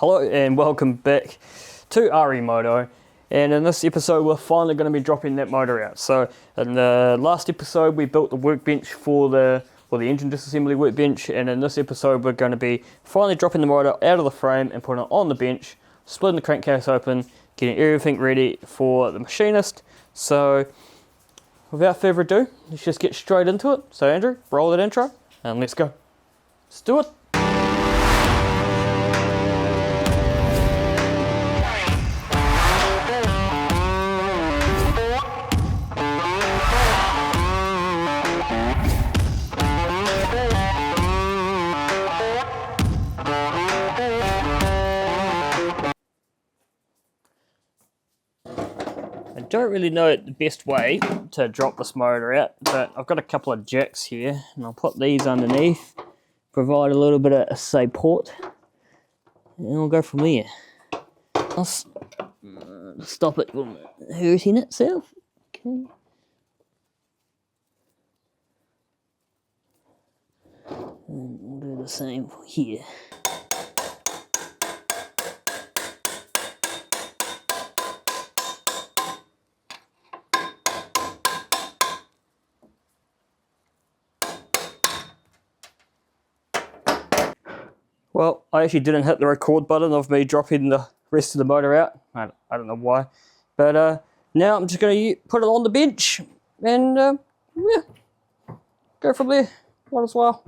Hello and welcome back to Remoto, and in this episode we're finally going to be dropping that motor out. So in the last episode we built the workbench for the engine disassembly workbench, and in this episode we're going to be finally dropping the motor out of the frame and putting it on the bench, splitting the crankcase open, getting everything ready for the machinist. So without further ado, let's just get straight into it. So Andrew, roll that intro and let's go. Let's do it. I don't really know the best way to drop this motor out, but I've got a couple of jacks here and I'll put these underneath, provide a little bit of support, and we'll go from there. I'll stop it from hurting itself. Okay. And we'll do the same here. Well, I actually didn't hit the record button of me dropping the rest of the motor out. I don't know why. But now I'm just going to put it on the bench and yeah, go from there. Might as well.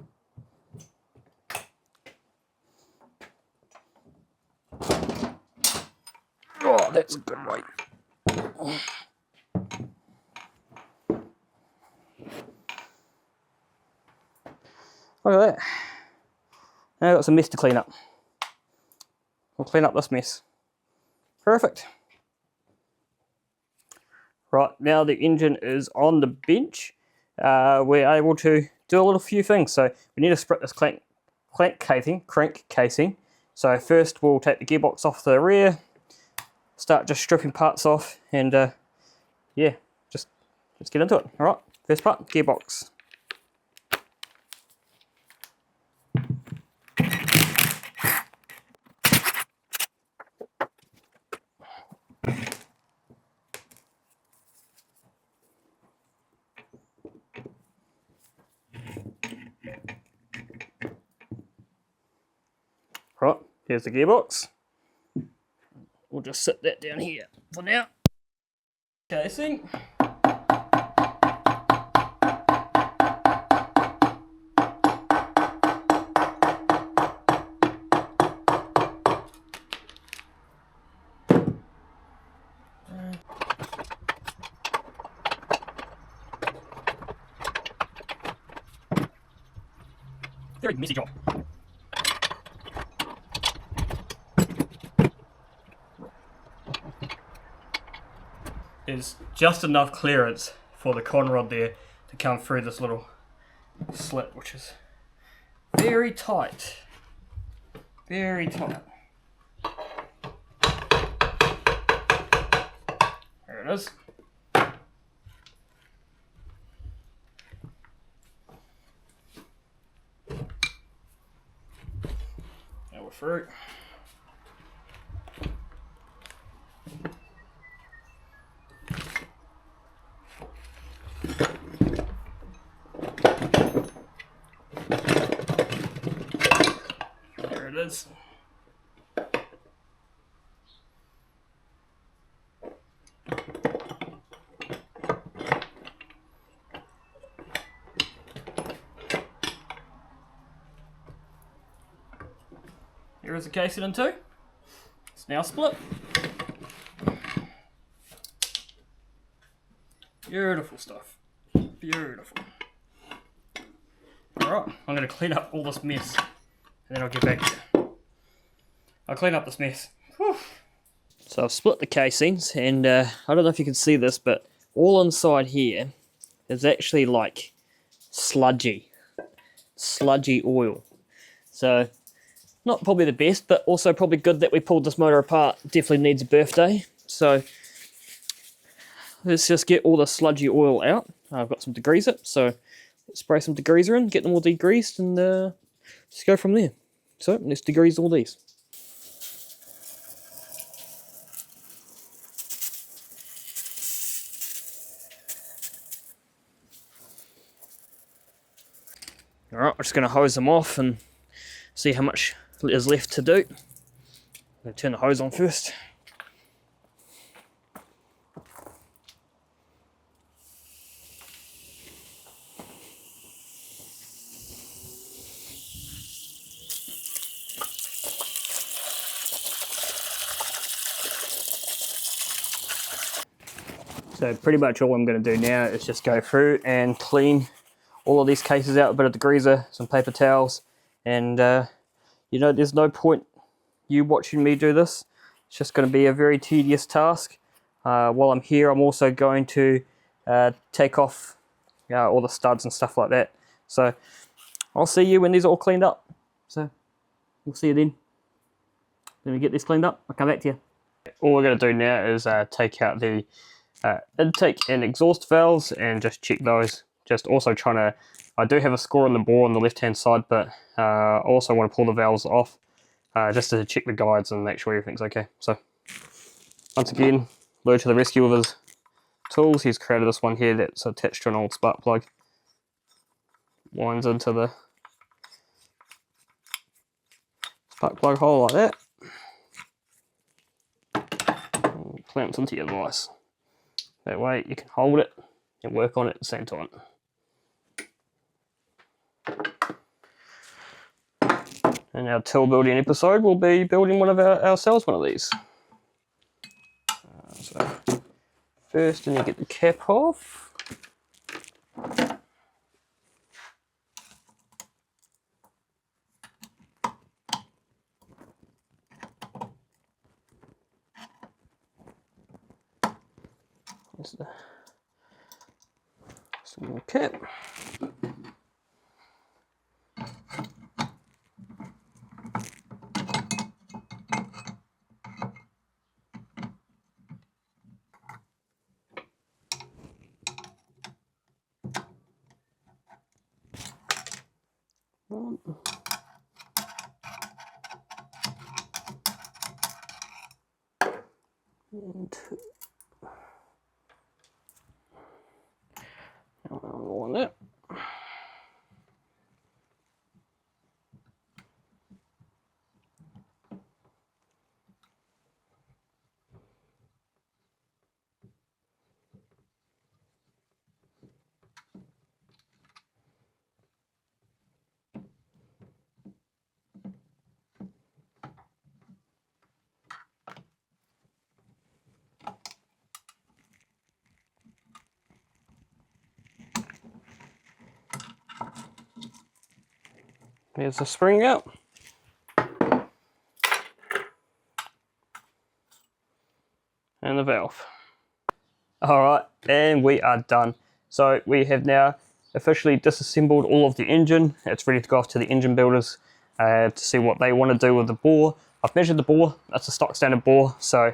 Oh, that's a good weight. Look at that. Now I've got some mess to clean up. We'll clean up this mess. Perfect. Right, now the engine is on the bench. We're able to do a little few things. So we need to split this crank casing. So first we'll take the gearbox off the rear, start just stripping parts off, and yeah, let's get into it. All right, first part, gearbox. Right, here's the gearbox. We'll just sit that down here for now. Casing. Very messy job. There's just enough clearance for the con rod there to come through this little slit, which is very tight. Very tight. There it is. Now we're through. There it is. Here is the casing in two. It's now split. Beautiful stuff. Beautiful. Alright, I'm going to clean up all this mess and then I'll get back to you. I'll clean up this mess. Whew. So I've split the casings, and I don't know if you can see this, but all inside here is actually like sludgy oil. So not probably the best, but also probably good that we pulled this motor apart. Definitely needs a birthday. So let's just get all the sludgy oil out. I've got some degreaser, so let's spray some degreaser in, get them all degreased, and just go from there. So let's degrease all these. Alright, I'm just going to hose them off and see how much is left to do. I'm going to turn the hose on first. So pretty much all I'm going to do now is just go through and clean all of these cases out, a bit of degreaser, some paper towels, and you know, there's no point you watching me do this. It's just going to be a very tedious task. While I'm here, I'm also going to take off all the studs and stuff like that. So I'll see you when these are all cleaned up. So we'll see you then. When we get this cleaned up, I'll come back to you. All we're going to do now is take out the intake and exhaust valves and just check those. Just also trying to, I do have a score on the bore on the left hand side, but I also want to pull the valves off just to check the guides and make sure everything's okay. So once again, Lou to the rescue with his tools. He's created this one here that's attached to an old spark plug. Winds into the spark plug hole like that. And clamps into your vise. That way you can hold it and work on it at the same time. In our tool building episode, we'll be building one of ourselves one of these. So first, you need to get the cap off. There's the small cap. One. And two. On it. Here's the spring out. And the valve. Alright, and we are done. So we have now officially disassembled all of the engine. It's ready to go off to the engine builders to see what they want to do with the bore. I've measured the bore, that's a stock standard bore. So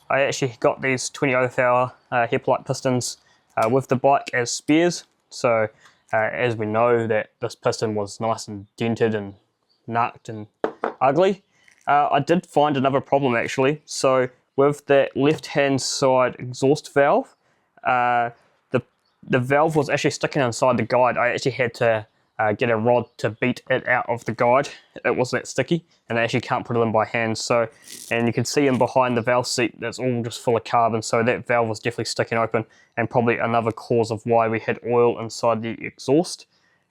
I actually got these 20 hour hairplite pistons with the bike as spares. So as we know that this piston was nice and dented and narked and ugly. I did find another problem actually. So with that left hand side exhaust valve, the valve was actually sticking inside the guide. I actually had to get a rod to beat it out of the guide. It was that sticky and I actually can't put it in by hand. So, and you can see in behind the valve seat that's all just full of carbon, so that valve was definitely sticking open and probably another cause of why we had oil inside the exhaust.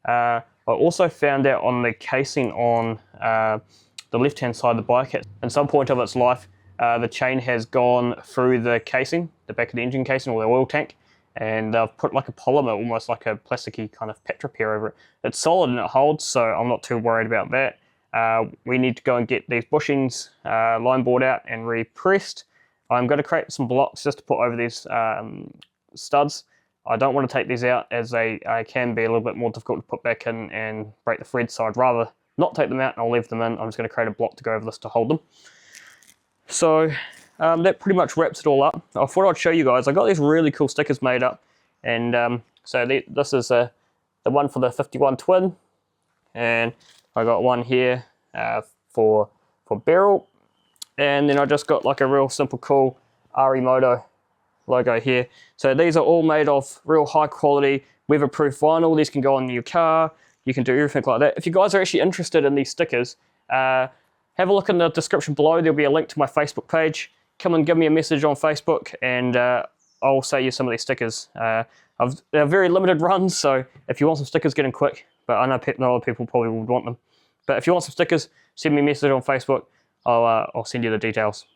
I also found out on the casing on the left hand side of the bike at some point of its life the chain has gone through the casing, the back of the engine casing or the oil tank, and I've put like a polymer, almost like a plasticky kind of pet repair over it. It's solid and it holds, so I'm not too worried about that. We need to go and get these bushings line bored out and repressed. I'm going to create some blocks just to put over these studs. I don't want to take these out as they can be a little bit more difficult to put back in and break the thread, so I'd rather not take them out and I'll leave them in. I'm just going to create a block to go over this to hold them. So that pretty much wraps it all up. I thought I'd show you guys. I got these really cool stickers made up, and so this is the one for the 51 twin, and I got one here for barrel, and then I just got like a real simple cool Remoto logo here. So these are all made of real high quality weatherproof vinyl. These can go on your car, You can do everything like that. If you guys are actually interested in these stickers, have a look in the description below. There'll be a link to my Facebook page. Come and give me a message on Facebook, and I'll sell you some of these stickers. They're very limited runs, so if you want some stickers, get them quick. But I know not other people probably would want them. But if you want some stickers, send me a message on Facebook. I'll send you the details.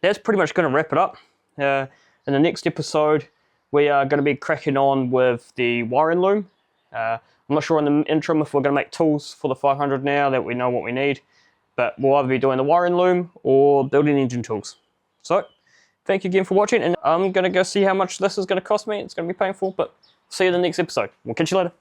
That's pretty much going to wrap it up. In the next episode, we are going to be cracking on with the wiring loom. I'm not sure in the interim if we're going to make tools for the 500 now that we know what we need. But we'll either be doing the wiring loom or building engine tools. So, thank you again for watching, and I'm going to go see how much this is going to cost me. It's going to be painful, but see you in the next episode. We'll catch you later.